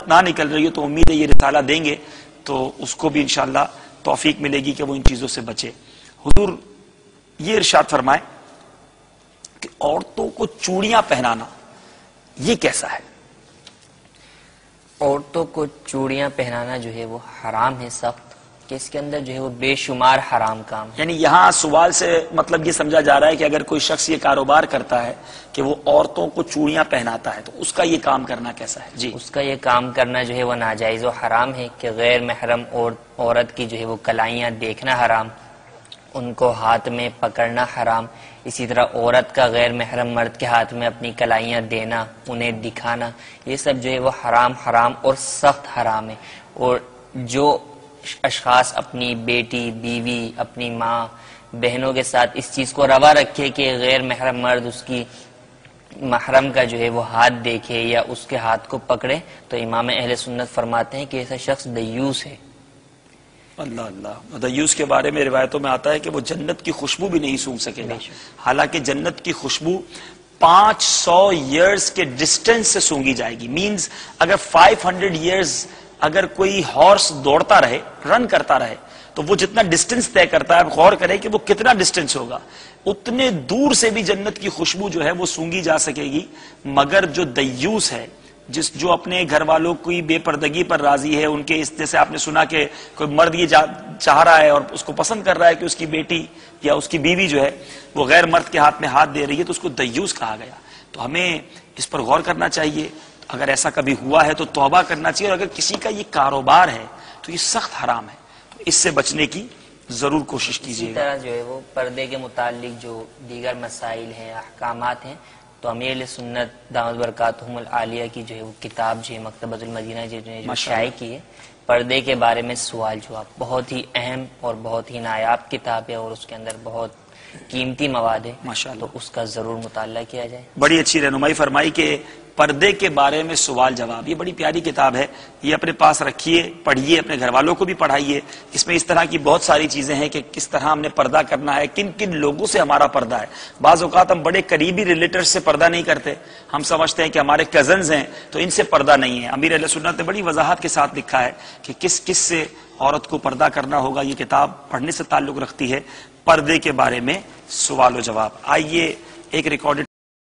نہ نکل رہی ہو تو امید ہے یہ رسالہ دیں گے تو اس کو بھی انشاءاللہ توفیق ملے گی کہ وہ ان چیزوں سے بچے. حضور یہ ارشاد فرمائے کہ عورتوں کو چوڑیاں پہنانا یہ کیسا ہے؟ عورتوں کو چوڑیاں پہنانا جو ہے وہ حرام ہے سخت، کہ اس کے اندر جو ہے وہ بے شمار حرام کام ہے. یعنی یہاں سوال سے مطلب یہ سمجھا جا رہا ہے کہ اگر کوئی شخص یہ کاروبار کرتا ہے کہ وہ عورتوں کو چوڑیاں پہناتا ہے تو اس کا یہ کام کرنا کیسا ہے؟ جی، اس کا یہ کام کرنا جو ہے وہ ناجائز و حرام ہے، کہ غیر محرم عورت کی جو ہے وہ کلائیاں دیکھنا حرام، ان کو ہاتھ میں پکڑنا حرام، اسی طرح عورت کا غیر محرم مرد کے ہاتھ میں اپنی کلائیاں دینا، انہیں دکھانا، یہ سب جو ہے وہ حرام اور سخت حرام ہے. اور جو اشخاص اپنی بیٹی، بیوی، اپنی ماں، بہنوں کے ساتھ اس چیز کو روا رکھے کہ غیر محرم مرد اس کی محرم کا جو ہے وہ ہاتھ دیکھے یا اس کے ہاتھ کو پکڑے، تو امام اہل سنت فرماتے ہیں کہ ایسا شخص دیوس ہے. اللہ اللہ. دیوس کے بارے میں روایتوں میں آتا ہے کہ وہ جنت کی خوشبو بھی نہیں سونگھ سکے گا، حالانکہ جنت کی خوشبو 500 ایئرز کے ڈسٹینس سے سونگی جائے گی. مینز اگر 500 ایئرز اگر کوئی ہارس دوڑتا رہے، رن کرتا رہے، تو وہ جتنا ڈسٹینس طے کرتا ہے، غور کرے کہ وہ کتنا ڈسٹینس ہوگا، اتنے دور سے بھی جنت کی خوشبو جو ہے وہ سونگی جا سکے گی. مگر جو دیوس ہے، جو اپنے گھر والوں کی بے پردگی پر راضی ہے، ان کے اس جیسے آپ نے سنا کہ کوئی مرد یہ چاہ رہا ہے اور اس کو پسند کر رہا ہے کہ اس کی بیٹی یا اس کی بیوی جو ہے وہ غیر مرد کے ہاتھ میں ہاتھ دے رہی ہے، تو اس کو دیوس کہا گیا. تو ہمیں اس پر غور کرنا چاہیے. اگر ایسا کبھی ہوا ہے تو توبہ کرنا چاہیے، اور اگر کسی کا یہ کاروبار ہے تو یہ سخت حرام ہے، تو اس سے بچنے کی ضرور کوشش کیجیے اسی گا. طرح جو ہے وہ پردے کے متعلق جو دیگر مسائل ہیں، احکامات ہیں، تو امیر اہل سنت دامت برکاتہم العالیہ کی جو ہے وہ کتاب جو ہے مکتبۃ المدینہ جو شائع کی ہے، پردے کے بارے میں سوال جواب، بہت ہی اہم اور بہت ہی نایاب کتاب ہے، اور اس کے اندر بہت قیمتی مواد ہے، ماشاءاللہ. تو اس کا ضرور مطالعہ کیا جائے. بڑی اچھی رہنمائی فرمائی کہ پردے کے بارے میں سوال جواب، یہ بڑی پیاری کتاب ہے، یہ اپنے پاس رکھیے، پڑھیے، اپنے گھر والوں کو بھی پڑھائیے. اس میں اس طرح کی بہت ساری چیزیں ہیں کہ کس طرح ہم نے پردہ کرنا ہے، کن کن لوگوں سے ہمارا پردہ ہے. بعض اوقات ہم بڑے قریبی ریلیٹر سے پردہ نہیں کرتے، ہم سمجھتے ہیں کہ ہمارے کزنز ہیں تو ان سے پردہ نہیں ہے. امیر اہل سنت نے بڑی وضاحت کے ساتھ لکھا ہے کہ کس کس سے عورت کو پردہ کرنا ہوگا. یہ کتاب پڑھنے سے تعلق رکھتی ہے پردے کے بارے میں سوال و جواب. آئیے ایک ریکارڈڈ